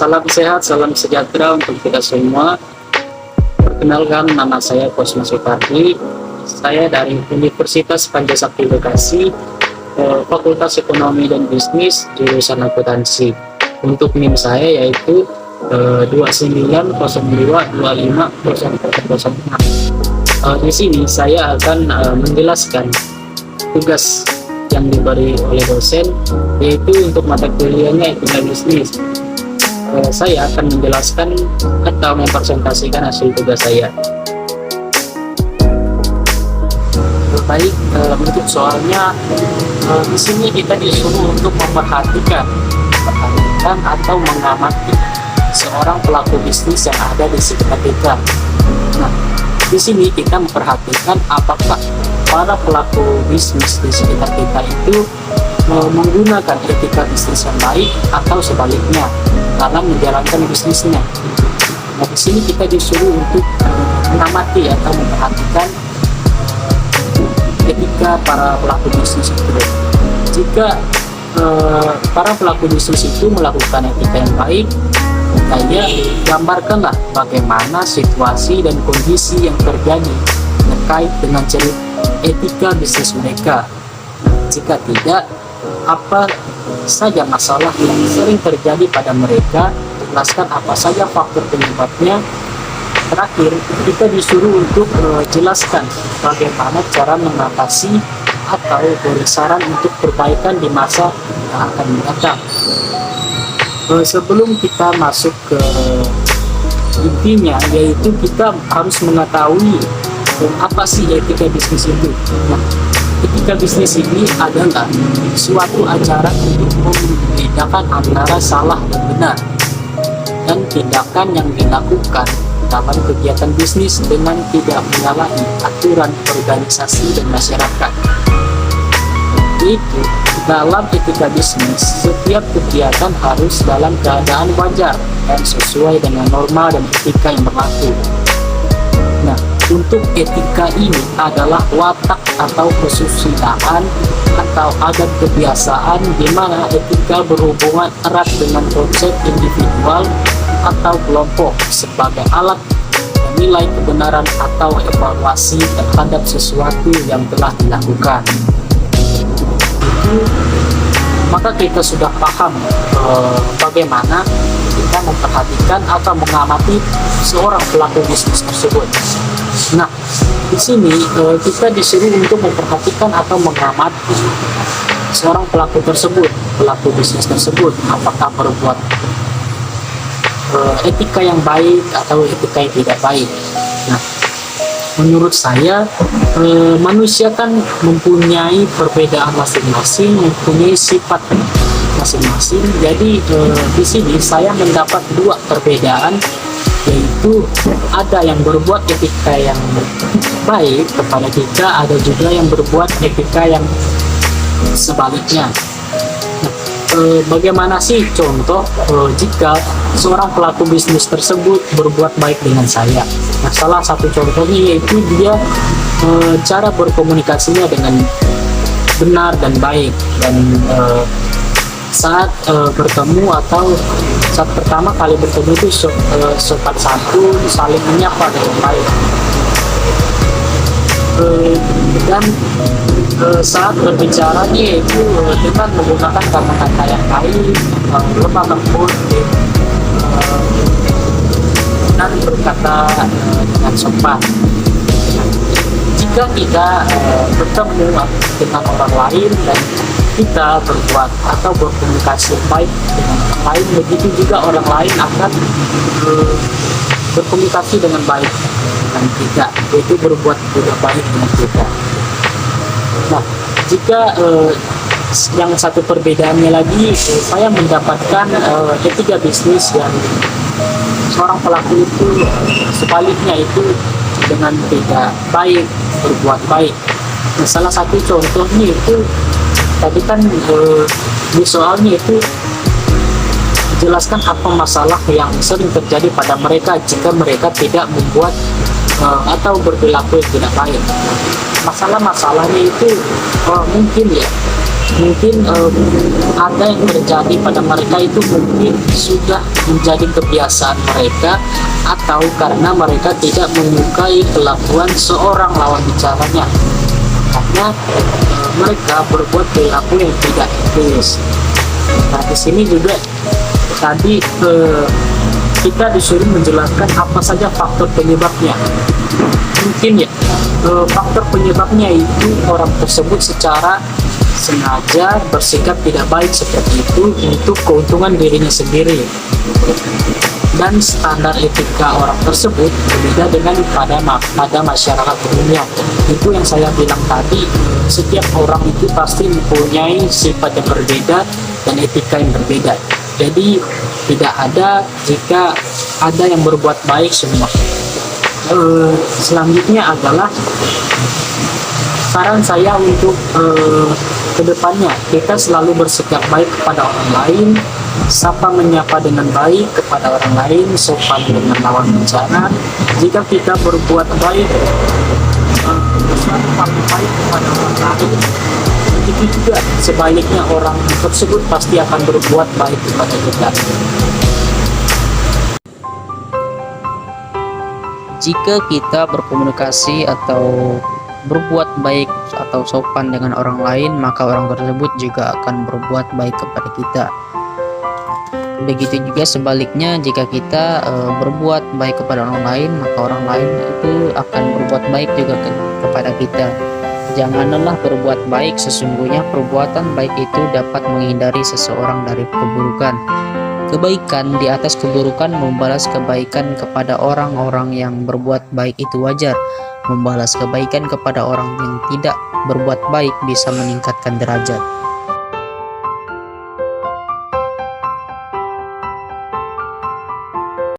Salam sehat, salam sejahtera untuk kita semua. Perkenalkan, nama saya Kosma Supardi. Saya dari Universitas Pancasakti Bekasi, Fakultas Ekonomi dan Bisnis, jurusan akuntansi. Untuk NIM saya yaitu 2902250006. Di sini saya akan menjelaskan tugas yang diberi oleh dosen, yaitu untuk mata kuliahnya etika bisnis. Saya akan menjelaskan atau mempresentasikan hasil tugas saya. Baik, untuk soalnya di sini kita disuruh untuk memperhatikan atau mengamati seorang pelaku bisnis yang ada di sekitar kita. Nah, di sini kita memperhatikan apakah para pelaku bisnis di sekitar kita itu menggunakan etika bisnis yang baik atau sebaliknya dalam menjalankan bisnisnya. Nah, di sini kita disuruh untuk mengamati atau memperhatikan etika para pelaku bisnis itu. Jika para pelaku bisnis itu melakukan etika yang baik, saya gambarkanlah bagaimana situasi dan kondisi yang terjadi terkait dengan cerita etika bisnis mereka. Jika tidak, apa saja masalah yang sering terjadi pada mereka, jelaskan apa saja faktor penyebabnya. Terakhir, kita disuruh untuk jelaskan bagaimana cara mengatasi atau beri saran untuk perbaikan di masa yang akan datang. Sebelum kita masuk ke intinya, yaitu kita harus mengetahui apa sih etika bisnis itu. Nah, etika bisnis ini adalah suatu ajaran untuk membedakan antara salah dan benar, dan tindakan yang dilakukan dalam kegiatan bisnis dengan tidak menyalahi aturan organisasi dan masyarakat. Itu dalam etika bisnis, setiap kegiatan harus dalam keadaan wajar dan sesuai dengan norma dan etika yang berlaku. Nah, untuk etika ini adalah watak atau kesusilaan atau adat kebiasaan di mana etika berhubungan erat dengan konsep individual atau kelompok sebagai alat menilai kebenaran atau evaluasi terhadap sesuatu yang telah dilakukan. Maka kita sudah paham bagaimana kita memperhatikan atau mengamati seorang pelaku bisnis tersebut. Nah, di sini kita disuruh untuk memperhatikan atau mengamati seorang pelaku bisnis tersebut, apakah berbuat etika yang baik atau etika yang tidak baik. Nah, menurut saya manusia kan mempunyai perbedaan masing-masing, mempunyai sifat masing-masing. Jadi di sini saya mendapat dua perbedaan, yaitu ada yang berbuat etika yang baik kepada kita, ada juga yang berbuat etika yang sebaliknya. Bagaimana sih contoh jika seorang pelaku bisnis tersebut berbuat baik dengan saya? Nah, salah satu contohnya yaitu dia cara berkomunikasinya dengan benar dan baik, dan saat bertemu atau saat pertama kali bertemu itu sopan santun, saling menyapa dengan baik. Dan saat berbicara itu dengan menggunakan kata-kata yang baik, lemah lembut, dan berkata dengan sopan. Jika kita bertemu dengan orang lain dan kita berbuat atau berkomunikasi baik dengan orang lain, begitu juga orang lain akan berkomunikasi dengan baik dengan kita, yaitu berbuat juga baik dengan kita. Nah, jika yang satu perbedaannya lagi, saya mendapatkan etika bisnis yang seorang pelaku itu sebaliknya itu dengan tidak baik, berbuat baik. Nah, salah satu contohnya itu tadi kan di soalnya itu jelaskan apa masalah yang sering terjadi pada mereka jika mereka tidak membuat atau berperilaku yang tidak baik. Masalah-masalahnya itu mungkin ya mungkin ada yang terjadi pada mereka itu mungkin sudah menjadi kebiasaan mereka, atau karena mereka tidak menyukai kelakuan seorang lawan bicaranya, karena mereka berbuat perilaku yang tidak etis. Nah, di sini juga tadi kita disuruh menjelaskan apa saja faktor penyebabnya. Mungkin ya, faktor penyebabnya itu orang tersebut secara sengaja bersikap tidak baik seperti itu untuk keuntungan dirinya sendiri, dan standar etika orang tersebut berbeda dengan pada masyarakat umumnya. Itu yang saya bilang tadi, setiap orang itu pasti mempunyai sifat yang berbeda dan etika yang berbeda. Jadi tidak ada jika ada yang berbuat baik semua. Selanjutnya adalah saran saya untuk kedepannya, kita selalu bersikap baik kepada orang lain, sapa menyapa dengan baik kepada orang lain, sopan dengan lawan bicara. Jika kita berbuat baik, selalu baik kepada orang lain, itu juga sebaliknya orang tersebut pasti akan berbuat baik kepada kita. Jika kita berkomunikasi atau berbuat baik atau sopan dengan orang lain, maka orang tersebut juga akan berbuat baik kepada kita. Begitu juga sebaliknya, jika kita berbuat baik kepada orang lain, maka orang lain itu akan berbuat baik juga kepada kita. Janganlah berbuat baik, sesungguhnya perbuatan baik itu dapat menghindari seseorang dari keburukan. Kebaikan di atas keburukan, membalas kebaikan kepada orang-orang yang berbuat baik itu wajar. Membalas kebaikan kepada orang yang tidak berbuat baik bisa meningkatkan derajat.